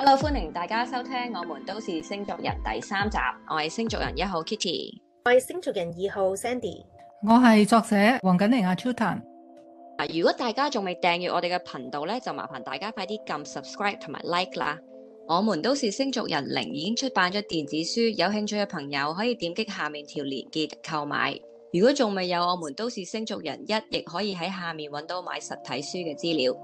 Hello，歡迎大家收聽我們都是星族人第3集，我係星族人1號 Kitty， 我係星族人2號 Sandy， 我係作者黃錦玲阿 Chutan。如果大家仲未訂閱我哋嘅頻道咧，就麻煩大家快啲撳 subscribe 同埋 like 啦。我們都是星族人0已經出版咗電子書，有興趣嘅朋友可以點擊下面條連結購買。如果仲未有我們都是星族人1，亦可以喺下面揾到買實體書嘅資料。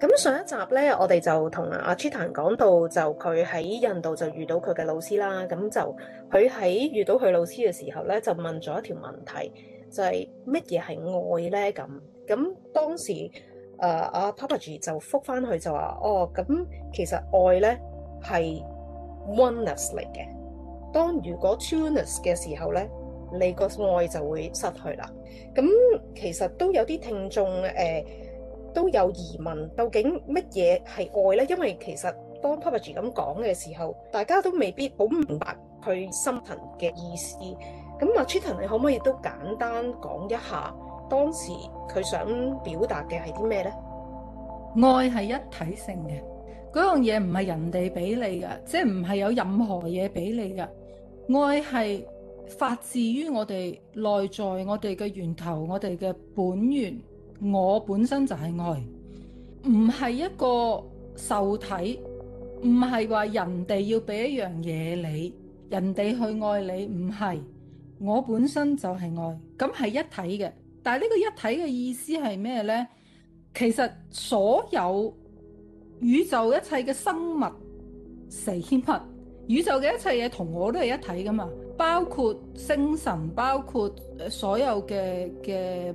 咁上一集咧，我哋就同阿 Chutan 講到，就佢喺印度就遇到佢嘅老師啦。咁就佢喺遇到佢老師嘅時候咧，就問咗一條問題，就係乜嘢係愛咧？咁當時阿 Papaji 就覆返去就話：咁其實愛咧係 oneness 嚟嘅。當如果 two-ness 嘅時候咧，你個愛就會失去啦。咁其實都有啲聽眾都有疑問，究竟乜嘢係愛呢？因為其實當 Papaji 咁講嘅時候，大家都未必好明白佢深層嘅意思。咁阿 Chutan，你可唔可以都簡單講一下當時佢想表達嘅係啲咩呢？愛係一體性嘅，嗰樣嘢唔係人哋俾你㗎，即係唔係有任何嘢俾你㗎。愛係發自於我哋內在，我哋嘅源頭，我哋嘅本源。我本身就係愛，唔係一個受體，唔係話人哋要俾一樣嘢你，人哋去愛你，唔係。我本身就係愛，咁係一體嘅。但係呢個一體嘅意思係咩呢？其實所有宇宙一切嘅生物、死物，宇宙嘅一切嘢同我都係一體噶嘛，包括星辰，包括所有嘅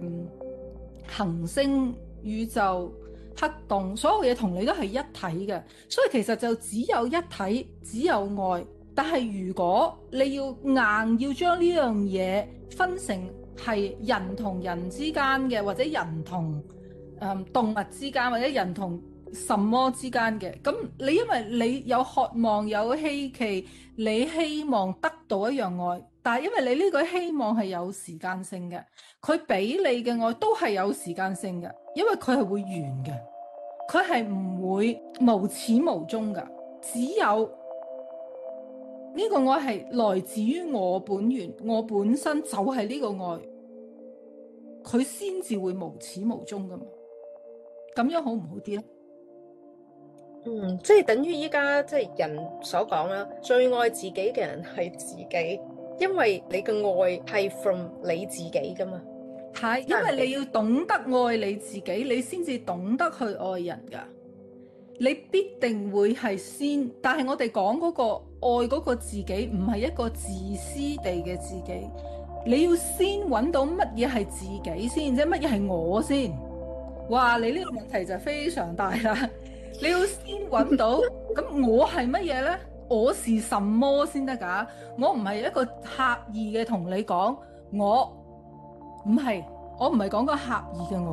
行星、宇宙、黑洞，所有嘢同你都係一體嘅，所以其實就只有一體，只有愛。但係如果你要硬要將呢樣嘢分成係人同人之間嘅，或者人同動物之間，或者人同什麼之間嘅，咁你因為你有渴望、有希冀，你希望得到一樣愛，但係因為你呢個希望係有時間性嘅，佢俾你嘅愛都係有時間性嘅，因為佢係會完嘅，佢係唔會無始無終㗎。只有呢個愛係來自於我本源，我本身就係呢個愛，佢先至會無始無終㗎嘛。咁樣好唔好啲呢？即係等於依家即係人所講啦，最愛自己嘅人係自己，因為你嘅愛係 from 你自己噶嘛。係，因為你要懂得愛你自己，你先至懂得去愛人噶。你必定會係先，但係我哋講嗰個愛嗰個自己，唔係一個自私地嘅自己。你要先揾到乜嘢係自己先，即係乜嘢係我先。哇！你呢個問題就非常大啦。你要先揾到，咁我係乜嘢呢？我是什麼先得㗎？我唔係一個刻意嘅同你講，我唔係講個刻意嘅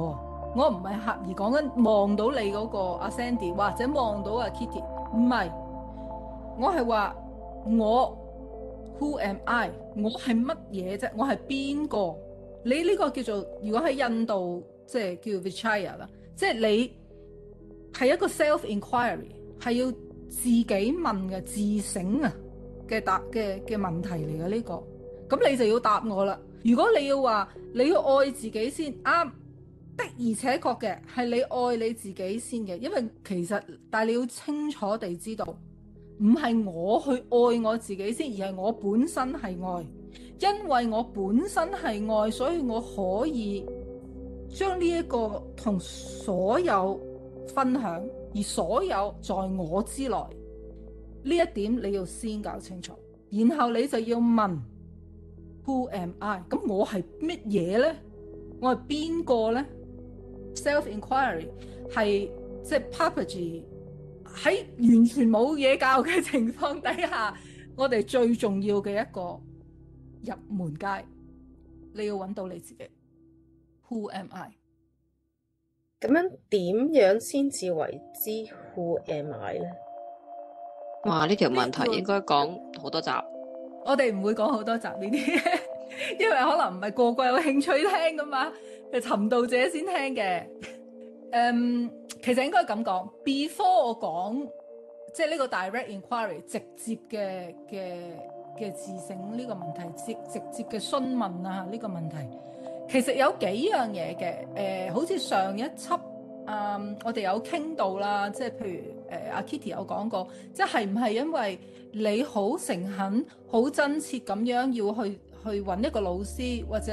我唔係刻意講緊望到你嗰個阿 Sandy 或者望到阿 Kitty， 唔係，我係話我 Who am I？ 我係乜嘢啫？我係邊個？你呢個叫做，如果喺印度即係叫 Vichaya 啦，即係你係一個 self-inquiry， 係要自己問嘅自省啊嘅問題嚟嘅呢個，咁你就要答我啦。如果你要話你要愛自己先，啱的，而且確嘅係你愛你自己先嘅，因為其實但係你要清楚地知道，唔係我去愛我自己先，而係我本身係愛，因為我本身係愛，所以我可以將呢一個同所有分享，而所有在我之內，呢一點你要先搞清楚，然後你就要問 Who am I？ 咁我係乜嘢呢？我係邊個呢？ Self-inquiry 係即係 Papaji 喺完全冇嘢教嘅情況底下，我哋最重要嘅一個入門階，你要揾到你自己 Who am I？咁樣點樣先至為之 Who am I 呢？哇！呢條問題應該講好多集，我哋唔會講好多集呢啲，因為可能唔係個個有興趣聽噶嘛，係尋道者先聽嘅。其實應該咁講 ，before 我講即係呢個 direct inquiry 直接嘅自省呢個問題，直接嘅詢問啊呢個問題，其實有幾樣嘢嘅。好似上一輯我哋有傾到啦，即係譬如阿 Kitty 有講過，即係唔係因為你好誠懇、好真切咁樣要去揾一個老師，或者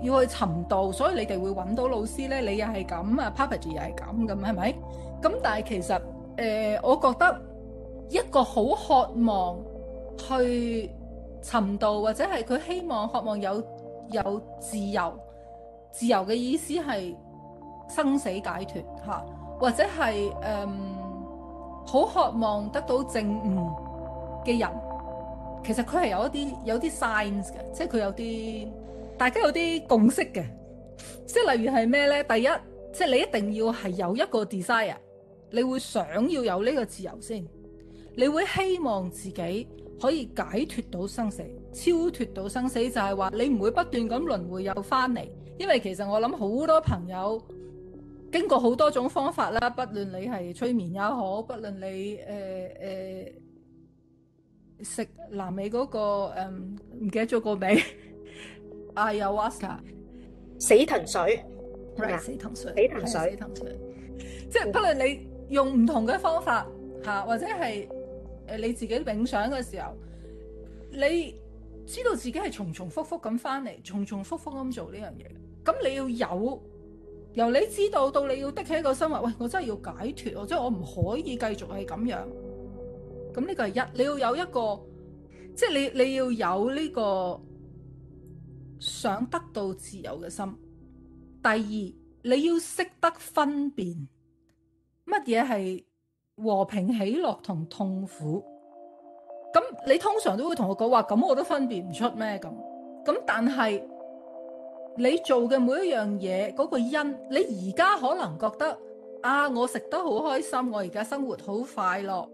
要去尋道，所以你哋會揾到老師咧？你又係咁啊 Papaji 又係咁，係咪？咁但係其實我覺得一個好渴望去尋道，或者係佢希望渴望有自由，自由嘅意思係生死解脫嚇，或者係好渴望得到證悟嘅人，其實佢係有啲 signs 嘅，即係佢有啲大家有啲共識嘅，即係例如係咩呢？第一，即係你一定要係有一個 desire， 你會想要有呢個自由先，你會希望自己可以解脫到生死，超脫到生死，就係話你唔會不斷咁輪迴又翻嚟，因為其實我諗好多朋友經過好多種方法啦，不論你係催眠也好，不論你食南美嗰個唔記得咗個名，Ayahuasca 死藤水，死藤水，死藤水，即係不論你用唔同嘅方法嚇，或者係你自己冥想嘅時候，你知道自己係重重複複咁翻嚟，重重複複咁做呢樣嘢，咁你要由你知道到你要的起一個心話，喂，我真係要解脫，即係我唔可以繼續係咁樣。咁呢個係一，你要有一個，即係你要有呢個想得到自由嘅心。第二，你要識得分辨乜嘢係和平喜樂同痛苦。咁你通常都會同我講話，咁我都分辨唔出咩咁。但係你做嘅每一樣嘢嗰個因，你而家可能覺得我食得好開心，我而家生活好快樂，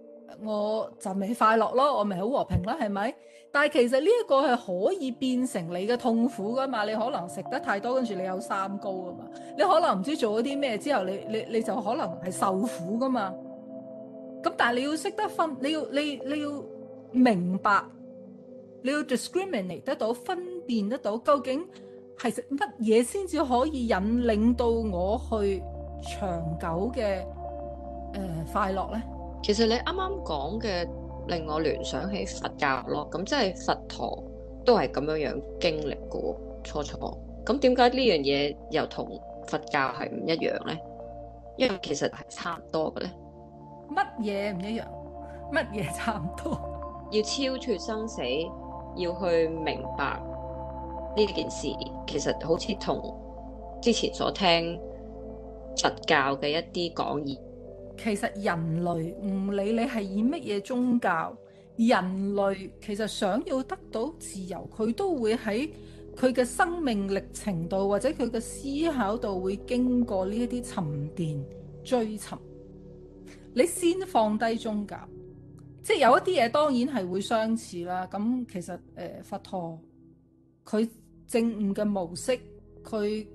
我就咪快樂咯，我咪好和平啦，係咪？但係其實呢一個係可以變成你嘅痛苦噶嘛，你可能食得太多，跟住你有三高啊嘛，你可能唔知做咗啲咩之後，你就可能係受苦噶嘛。咁但係你要識得分，你要明白，你要 discriminate 得到，分辨得到究竟係食乜嘢先至可以引領到我去長久嘅快樂呢？其實你啱啱講嘅令我聯想起佛教咯，咁即係佛陀都係咁樣樣經歷過初。咁點解呢樣嘢又同佛教係唔一樣呢？因為其實係差唔多嘅呢。乜嘢唔一樣？乜嘢差唔多？要超脫生死，要去明白呢件事，其實好似同之前所聽佛教嘅一啲講義。其實人類唔理你係以乜嘢宗教，人類其實想要得到自由，佢都會喺佢嘅生命歷程度，或者佢嘅思考度會經過呢一啲沉澱追尋。你先放低宗教，即係有一啲嘢當然係會相似啦。咁其實佛陀佢證悟嘅模式，佢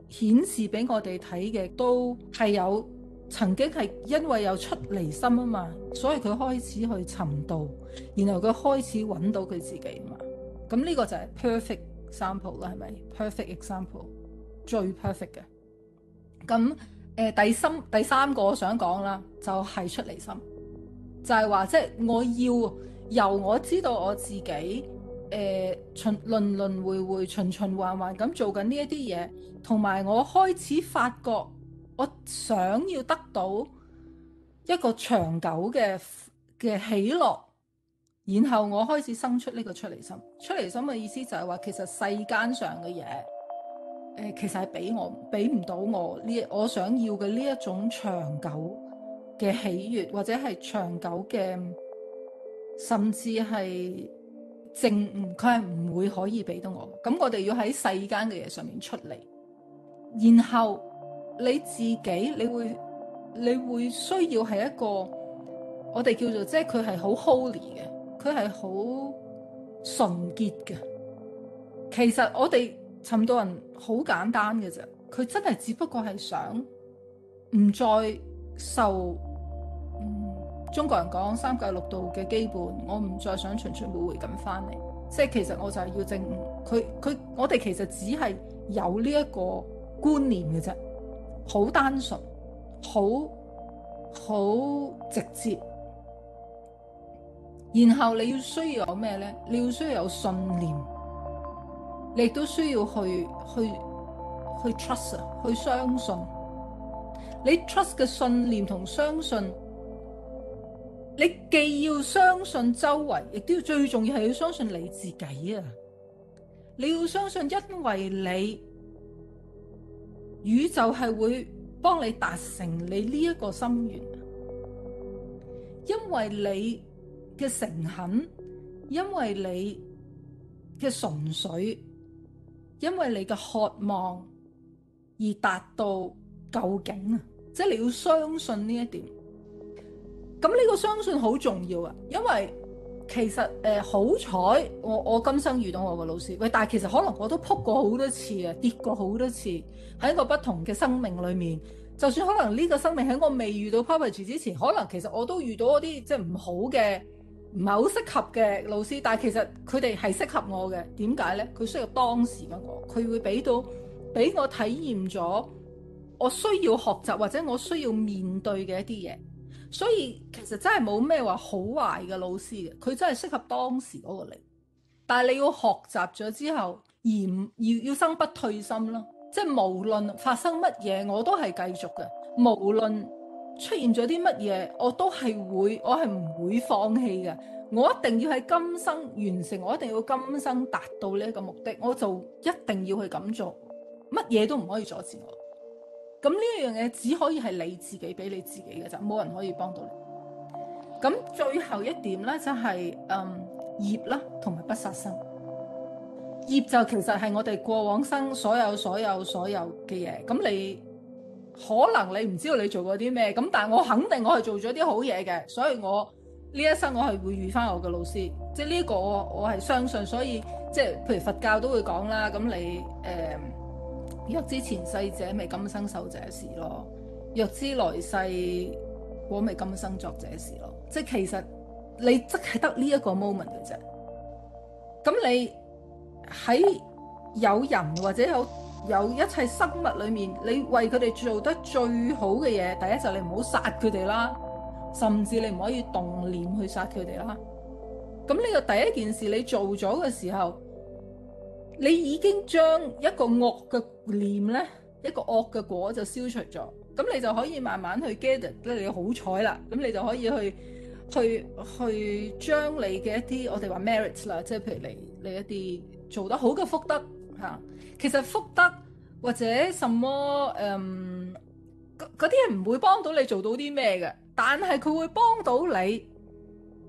顯示俾我哋睇嘅都係有曾經係因為有出離心啊嘛，所以佢開始去尋道，然後佢開始揾到佢自己啊嘛。咁呢個就係 perfect example 啦，係咪 perfect example 最 perfect 嘅。咁第三個我想講啦，就係出離心，就係話即係我要由我知道我自己輪輪迴循循環環咁做緊呢一啲嘢，同埋我開始發覺我想要得到一個長久嘅喜樂，然後我開始生出呢個出離心。出離心嘅意思就係話，其實世間上嘅嘢其實係俾唔到我想要嘅呢一種長久嘅喜悅，或者係長久嘅，甚至係證悟，佢係唔會可以俾到我。咁我哋要喺世間嘅嘢上面出嚟，然後你自己你會需要係一個我哋叫做即係佢係好 holy 嘅，佢係好純潔嘅。其實我哋尋道人好簡單嘅啫，佢真係只不過係想唔再受中國人講三界六道嘅基本，我唔再想循循迴迴咁翻嚟。即係其實我就係要證悟，我哋其實只係有呢一個觀念嘅啫，好單純，好直接。然後你要需要有咩呢？你要需要有信念，你亦都需要去 trust 去相信。你 trust 嘅信念同相信，你既要相信周圍，亦都要最重要係要相信你自己啊！你要相信，因為你宇宙係會幫你達成你呢一個心願，因為你嘅誠懇，因為你嘅純粹，因為你嘅渴望而達到究竟啊！即係你要相信呢一點。咁呢個相信好重要啊，因為其實好彩我今生遇到我個老師，喂，但係其實可能我都撲過好多次啊，跌過好多次喺一個不同嘅生命裏面。就算可能呢個生命喺我未遇到 Papaji 之前，可能其實我都遇到一啲即係唔好嘅、唔係好適合嘅老師，但係其實佢哋係適合我嘅。點解呢？佢需要當時嘅我，佢會俾我體驗咗我需要學習或者我需要面對嘅一啲嘢。所以其實真係冇咩話好壞嘅老師嘅，佢真係適合當時嗰個你。但係你要學習咗之後，而要生不退心咯。即係無論發生乜嘢，我都係繼續嘅。無論出現咗啲乜嘢，我係唔會放棄嘅。我一定要喺今生完成，我一定要今生達到呢一個目的，我就一定要去咁做，乜嘢都唔可以阻止我。咁呢一樣嘢只可以係你自己俾你自己嘅啫，冇人可以幫到你。咁最後一點咧就係業啦，同埋不殺生。業就其實係我哋過往生所有嘅嘢。咁你可能你唔知道你做過啲咩，咁但係我肯定我係做咗啲好嘢嘅，所以我呢一生我係會遇翻我嘅老師。即係呢個我係相信，所以即係譬如佛教都會講啦，咁你若知前世者，咪今生受這事咯；若知來世果，咪今生作這事咯。即係其實你即係得呢一個 moment 嘅啫。咁你喺有人或者有一切生物裏面，你為佢哋做得最好嘅嘢，第一就係你唔好殺佢哋啦，甚至你唔可以動念去殺佢哋啦。咁呢個第一件事你做咗嘅時候，你已經將一個惡嘅念咧，一個惡嘅果就消除咗。咁你就可以慢慢去 gather， 你好彩啦。咁你就可以去將你嘅一啲我哋話 merits 啦，即係譬如你一啲做得好嘅福德嚇。其實福德或者什麼嗰啲係唔會幫到你做到啲咩嘅，但係佢會幫到你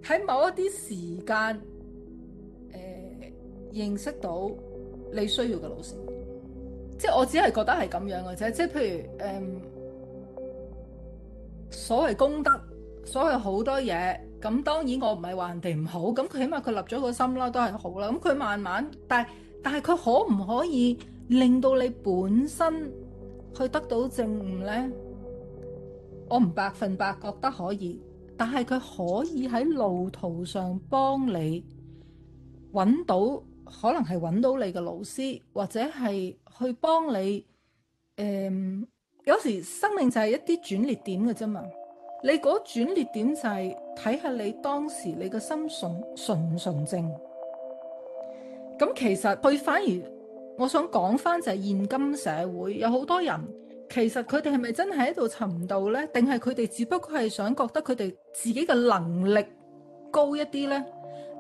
喺某一啲時間認識到你需要嘅老師。即係我只係覺得係咁樣嘅啫。即係譬如所謂功德，所謂好多嘢，咁當然我唔係話人哋唔好，咁佢起碼佢立咗個心啦，都係好啦。咁佢慢慢，但係佢可唔可以令到你本身去得到證悟呢？我唔100%覺得可以，但係佢可以喺路途上幫你揾到，可能係揾到你嘅老師，或者係去幫你。有時生命就係一啲轉捩點嘅啫嘛。你嗰轉捩點就係睇下你當時你嘅心純唔純正。咁其實佢反而我想講翻就係現今社會有好多人，其實佢哋係咪真係喺度尋道呢？定係佢哋只不過係想覺得佢哋自己嘅能力高一啲呢？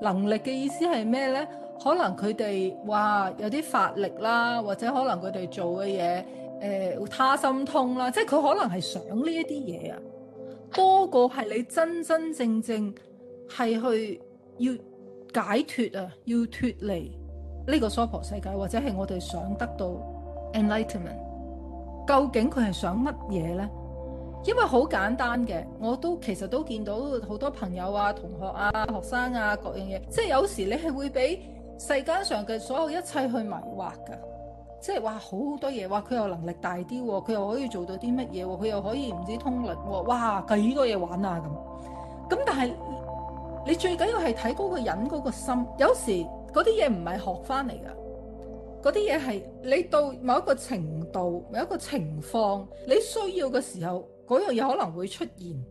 能力嘅意思係咩呢？可能佢哋話有啲法力啦，或者可能佢哋做嘅嘢他心通啦，即係佢可能係想呢一啲嘢啊，多過係你真真正正係去要解脫啊，要脫離呢個娑婆世界，或者係我哋想得到 enlightenment。究竟佢係想乜嘢呢？因為好簡單嘅，我其實都見到好多朋友啊、同學啊、學生啊各樣嘢，即係有時你係會俾世間上嘅所有一切去迷惑㗎。即係話好多嘢，話佢有能力大啲，佢又可以做到啲乜嘢，佢又可以唔知通靈，哇，幾多嘢玩啊咁。咁但係你最緊要係睇嗰個人嗰個心，有時嗰啲嘢唔係學翻嚟噶，嗰啲嘢係你到某一個程度、某一個情況，你需要嘅時候，嗰樣嘢可能會出現，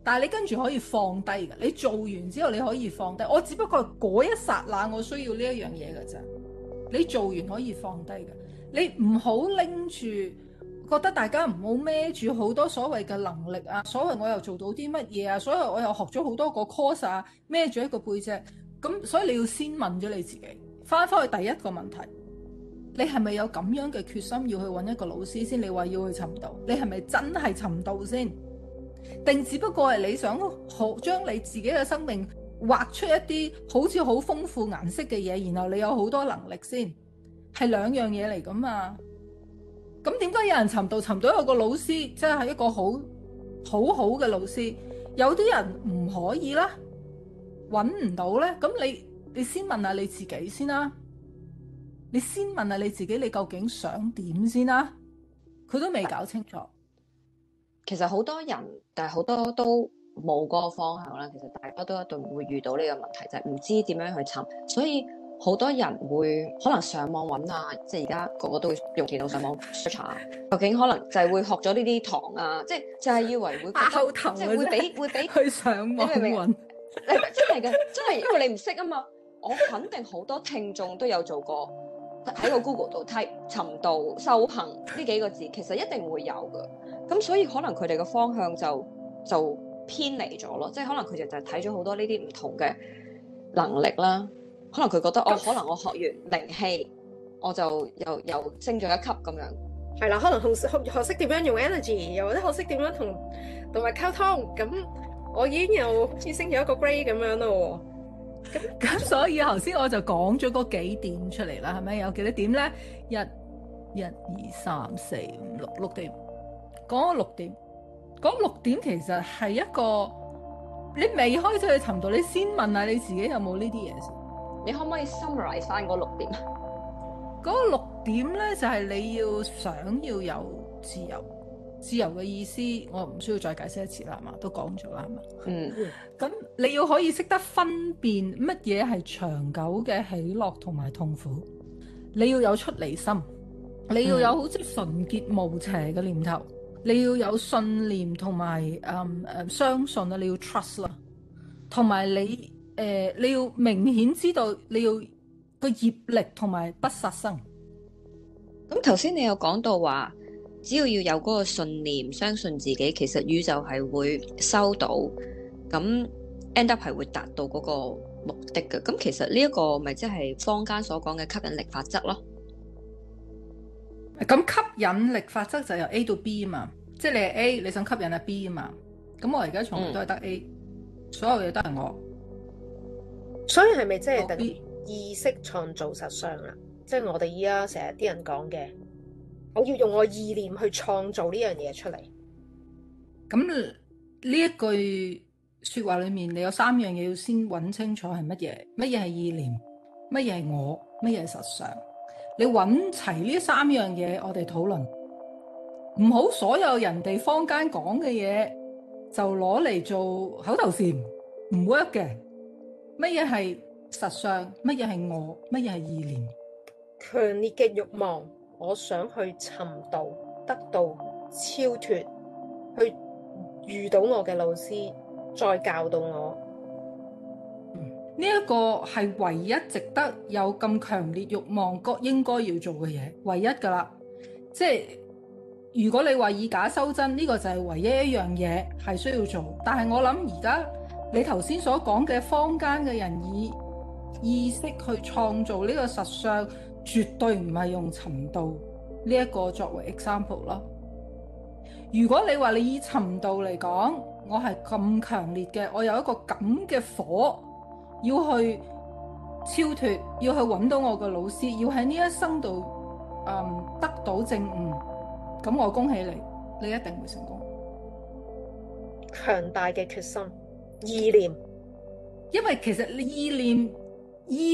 但係你跟住可以放低嘅。你做完之後你可以放低，我只不過嗰一剎那我需要呢一樣嘢㗎咋。你做完可以放低嘅，你唔好拎住。覺得大家唔好孭住好多所謂嘅能力啊，所謂我又做到啲乜嘢啊，所以我又學咗好多個 course 啊，孭住一個背脊，咁所以你要先問咗你自己，翻去第一個問題，你係咪有咁樣嘅決心要去揾一個老師先？你話要去尋道，你係咪真係尋道先？定只不過係你想將你自己嘅生命畫出一啲好似好豐富顏色嘅嘢，然後你有好多能力先？係兩樣嘢嚟噶嘛？咁點解有人尋到有個老師，即係一個好嘅老師，有啲人唔可以啦，揾唔到咧？咁你先問下你自己先啦，你先問下你自己，你究竟想點先啦？佢都未搞清楚。其實好多人，但係好多都冇嗰個方向啦。其實大家都一定會遇到呢個問題，就係唔知點樣去尋，所以好多人會可能上網揾啊，即係而家個個都會用電腦上網 search 下，究竟可能就係會學咗呢啲堂啊，即係就係以為會爆頭，即係會俾去上網揾，真係嘅，真係因為你唔識啊嘛。我肯定好多聽眾都有做過喺個 Google 度 type 尋道修行呢幾個字，其實一定會有嘅。咁所以可能佢哋嘅方向就偏離咗咯，即係可能佢哋就係睇咗好多呢啲唔同嘅能力啦。可能佢覺得可能我學完靈氣，我就又升咗一級咁樣。係啦，可能學識點樣用 energy， 又或者學識點樣同動物溝通，咁我已經又好似升咗一個 grade 咁樣咯。咁所以頭先我就講咗嗰幾點出嚟啦，係咪有幾多點咧？一、二、三、四、五、六點。講6點，講6點其實係一個你未開始去尋道，你先問下你自己有冇呢啲嘢先。你可唔可以 summarize 翻嗰6點？嗰6點咧就係你要想要有自由，自由嘅意思我唔需要再解釋一次啦，係嘛？都講咗啦，係嘛？咁你要可以識得分辨乜嘢係長久嘅喜樂同埋痛苦，你要有出離心，你要有好似純潔無邪嘅念頭，你要有信念同埋相信啊，你要 trust 啦，同埋你要明顯知道你要個業力同埋不殺生。咁頭先你有講到話，只要有嗰個信念，相信自己，其實宇宙係會收到，咁 end up 係會達到嗰個目的嘅。咁其實呢一個咪即係坊間所講嘅吸引力法則咯。咁吸引力法則就由 A 到 B 啊嘛，即係你係 A，你想吸引阿 B 啊嘛。咁我而家從來都係得 A，所有嘢都係我。所以係咪即係等於意識創造實相啊？即係我哋依家成日啲人講嘅，我要用我意念去創造呢樣嘢出嚟。咁呢一句說話裏面，你有3樣嘢要先揾清楚係乜嘢？乜嘢係意念？乜嘢係我？乜嘢係實相？你揾齊呢3樣嘢，我哋討論。唔好所有人哋坊間講嘅嘢就攞嚟做口頭禪，唔 work 嘅。乜嘢係實相？乜嘢係我？乜嘢係意念？強烈嘅慾望，我想去尋道，得到超脫，去遇到我嘅老師，再教導我。呢一個係唯一值得有咁強烈慾望應該要做嘅嘢，唯一㗎啦。即係如果你話以假修真，呢個就係唯一一樣嘢係需要做。但係我諗而家你頭先所講嘅坊間嘅人以意識去創造呢個實相，絕對唔係用尋道呢一個作為 example 咯。如果你話你以尋道嚟講，我係咁強烈嘅，我有一個咁嘅火要去超脫，要去揾到我嘅老師，要喺呢一生度得到正悟，咁我恭喜你，你一定會成功。強大嘅決心，意念，因為其實你意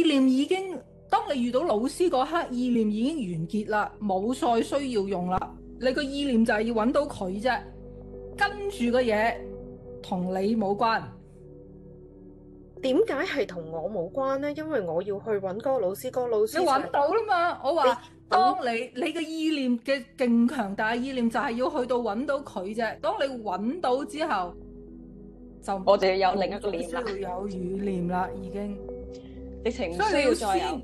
念已經，當你遇到老師嗰刻，意念已經完結啦，冇再需要用啦。你個意念就係要揾到佢啫，跟住嘅嘢同你冇關。點解係同我冇關呢？因為我要去揾嗰個老師，嗰個老師就係你揾到啦嘛？我你話當你嘅意念嘅勁強大意念就係要去到揾到佢啫。當你揾到之後，就我哋要有另一個念啦，需要有語念啦，已經。直情唔所以需要你要再有。先，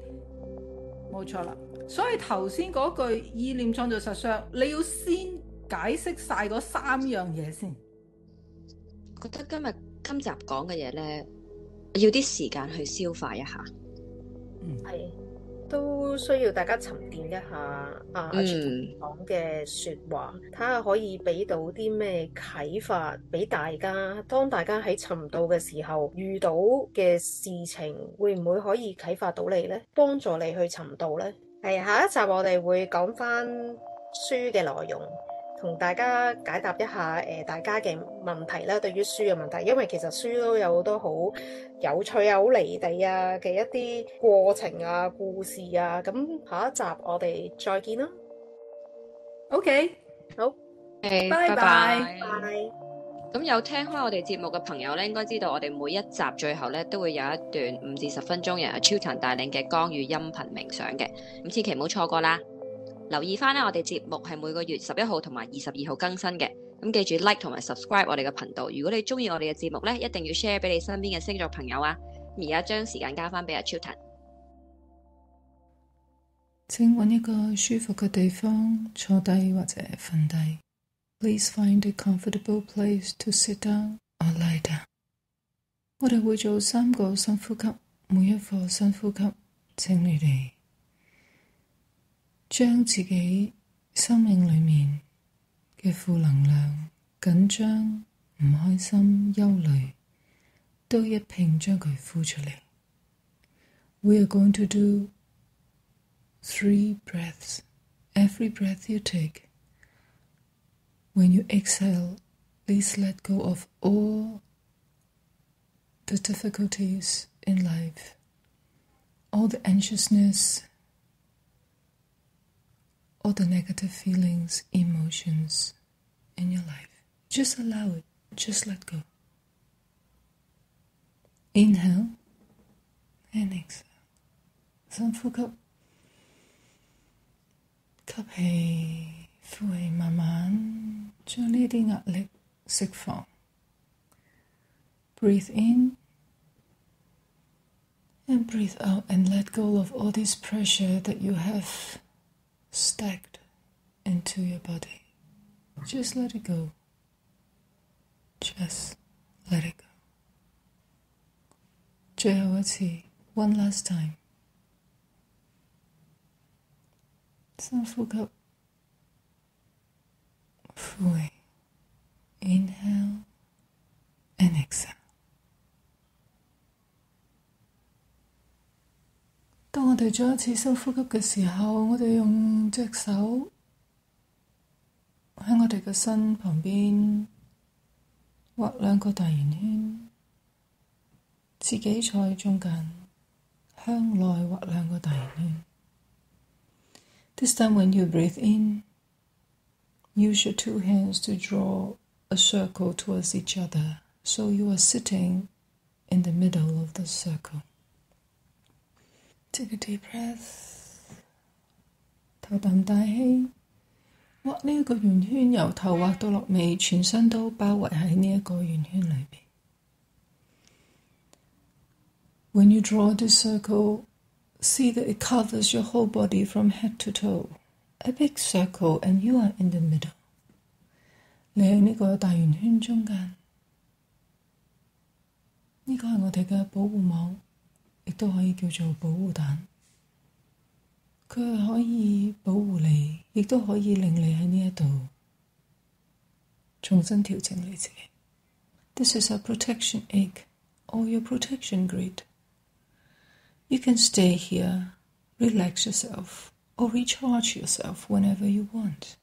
冇錯啦。所以頭先嗰句意念創造實相，你要先解釋晒嗰3樣嘢先。覺得今集講嘅嘢咧，要啲時間去消化一下。係都需要大家沉澱一下阿 Chetan 講嘅説話，睇下可以俾到啲咩啟發俾大家。當大家喺尋道嘅時候遇到嘅事情，會唔會可以啟發到你呢？幫助你去尋道呢？係下一集我哋會講翻書嘅內容，同大家解答一下大家嘅問題啦。對於書嘅問題，因為其實書都有好多好有趣啊、好離地啊嘅一啲過程啊、故事啊。咁下一集我哋再見啦。OK，好，拜拜拜。咁有聽開我哋節目嘅朋友咧，應該知道我哋每一集最後咧都會有一段5至10分鐘由阿 Chetan 帶領嘅光語音頻冥想嘅，咁千祈唔好錯過啦。留意翻咧，我哋節目係每個月11號同埋22號更新嘅，咁記住 like 同埋 subscribe 我哋嘅頻道。如果你中意我哋嘅節目咧，一定要 share 俾你身邊嘅星座朋友啊。而家將時間交翻俾阿 Chetan。請揾一個舒服嘅地方坐低或者瞓低。Please find a comfortable place to sit down or lie down。我哋會做3個深呼吸，每一個深呼吸，請你哋將自己生命裏面嘅負能量、緊張、唔開心、憂慮，都一併將佢呼出嚟。We are going to do 3 breaths. Every breath you take, when you exhale, please let go of all the difficulties in life, all the anxiousness, all the negative feelings, emotions in your life. Just allow it. Just let go. Inhale and exhale. 深呼吸。吸氣，呼氣，慢慢將呢啲壓力釋放。Breathe in and breathe out and let go of all this pressure that you have stacked into your body. Just let it go. Just let it go. 最後一次 ，one last time。深呼吸，呼氣 ，inhale and exhale。當我哋再一次深呼吸嘅時候，我哋用隻手喺我哋嘅身旁邊畫2個大圓圈，自己坐喺中間，向內畫2個大圓圈。This time when you breathe in, use your 2 hands to draw a circle towards each other, so you are sitting in the middle of the circle. Take a deep breath. 頭啖大氣，畫呢個圓圈，由頭畫到落尾，全身都包圍喺呢一個圓圈裏邊。When you draw this circle, see that it covers your whole body from head to toe. A big circle and you are in the middle. 你喺呢個大圓圈中間，呢個係我哋嘅保護網，亦都可以叫做保護彈。佢係可以保護你，亦都可以令你喺呢一度重新調整你自己。This is a protection egg or your protection grid. You can stay here, relax yourself, or recharge yourself whenever you want.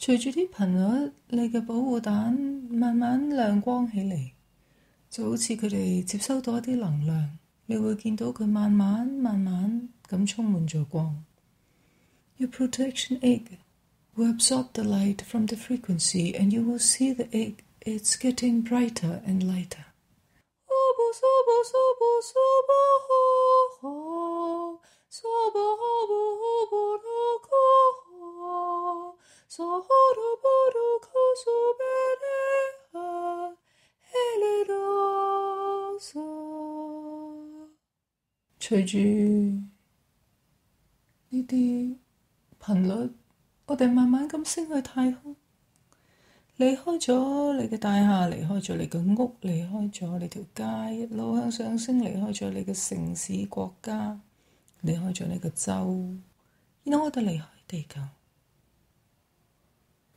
隨住啲頻率，你嘅保護蛋慢慢亮光起嚟，就好似佢哋接收到一啲能量，你會見到佢慢慢咁充滿咗光。Your protection egg will absorb the light from the frequency and you will see the egg, it's getting brighter and lighter.隨住呢啲頻率，我哋慢慢咁升去太空，離開咗你嘅大廈，離開咗你嘅屋，離開咗你條街，一路向上升，離開咗你嘅城市國家，離開咗你嘅州，然後我哋離開地球，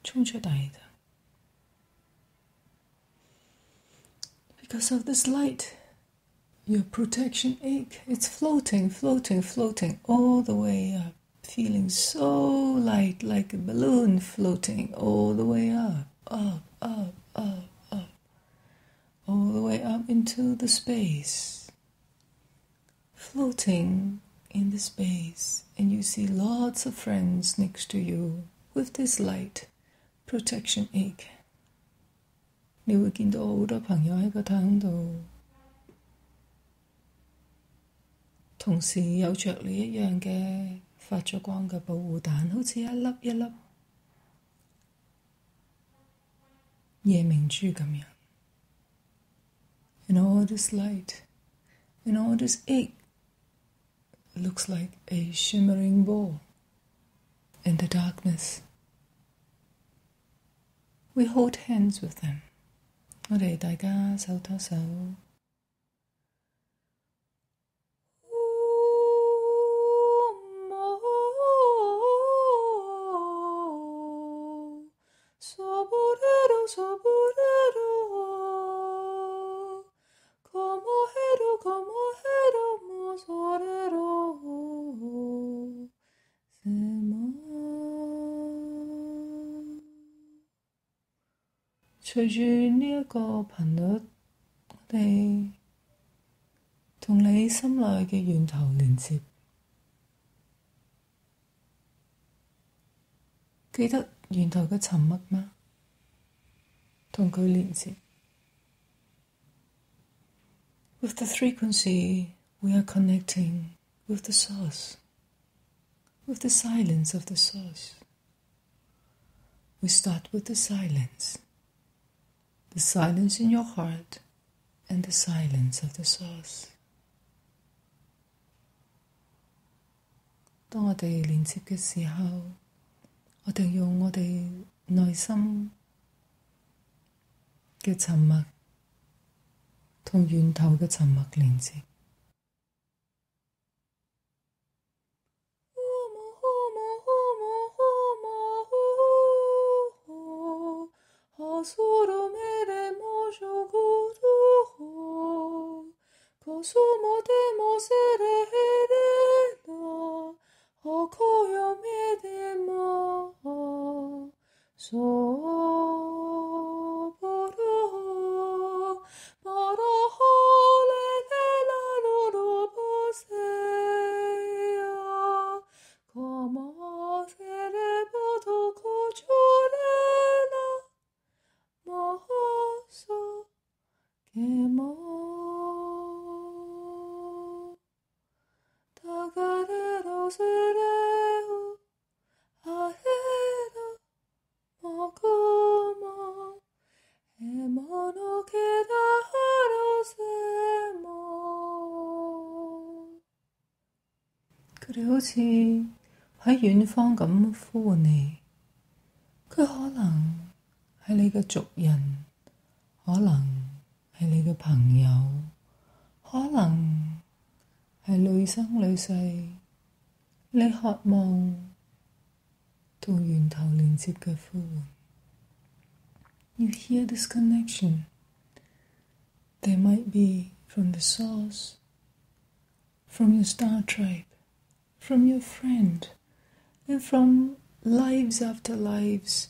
衝出大氣層。Because of this light, your protection egg, it's floating all the way up, feeling so light, like a balloon floating all the way up, all the way up into the space, floating in the space, and you see lots of friends next to you with this light protection egg. 你會見到好多朋友喺個太空度，同時有着你一樣嘅發咗光嘅保護蛋，好似一粒一粒夜明珠咁樣。And all this light, and all this egg looks like a shimmering ball in the darkness. We hold hands with them. 我哋大家手拖手。隨住呢一個頻率，我哋同你心內嘅源頭連接。記得源頭嘅沉默嗎？同佢連接。With the frequency, we are connecting with the source, with the silence of the source. We start with the silence in your heart and the silence of the source. 當我哋連接嘅時候，我哋用我哋內心嘅沉默同源頭嘅沉默連接。佢哋好似喺遠方咁呼喚你，佢可能係你嘅族人，可能係你嘅朋友，可能係累生累世，你渴望同源頭連接嘅呼喚。You hear this connection. They might be from the source, from your star tribe, from your friend, and from lives after lives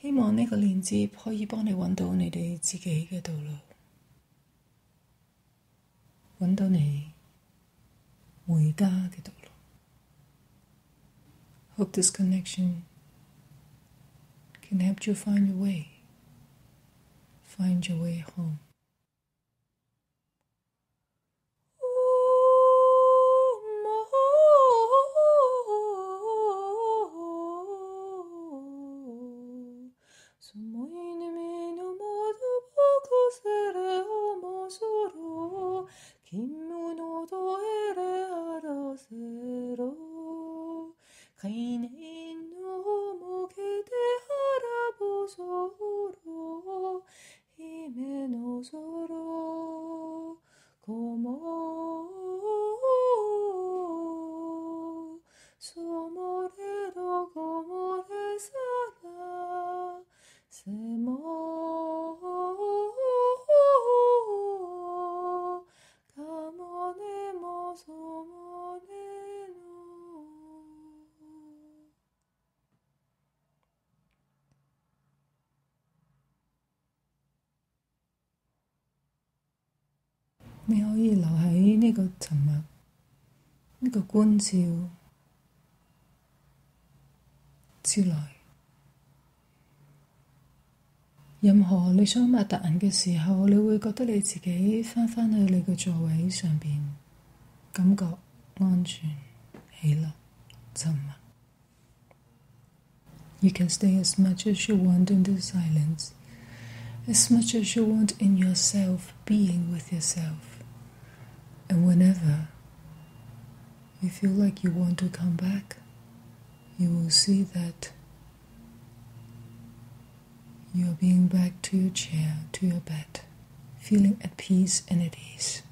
希望呢個連接可以幫你揾到你哋自己嘅道路，揾到你回家嘅道路。Hope this connection can help you find your way home.你可以留喺呢個沉默，呢個觀照之內。任何你想擘大眼嘅時候，你會覺得你自己返去你嘅座位上邊，感覺安全、喜樂、沉默。You can stay as much as you want in the silence, as much as you want in yourself, being with yourself. And whenever you feel like you want to come back, you will see that you are being back to your chair, to your bed, feeling at peace and at ease.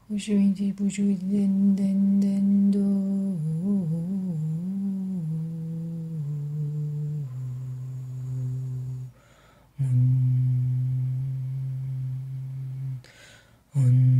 不是一滴不是一点点点多。嗯。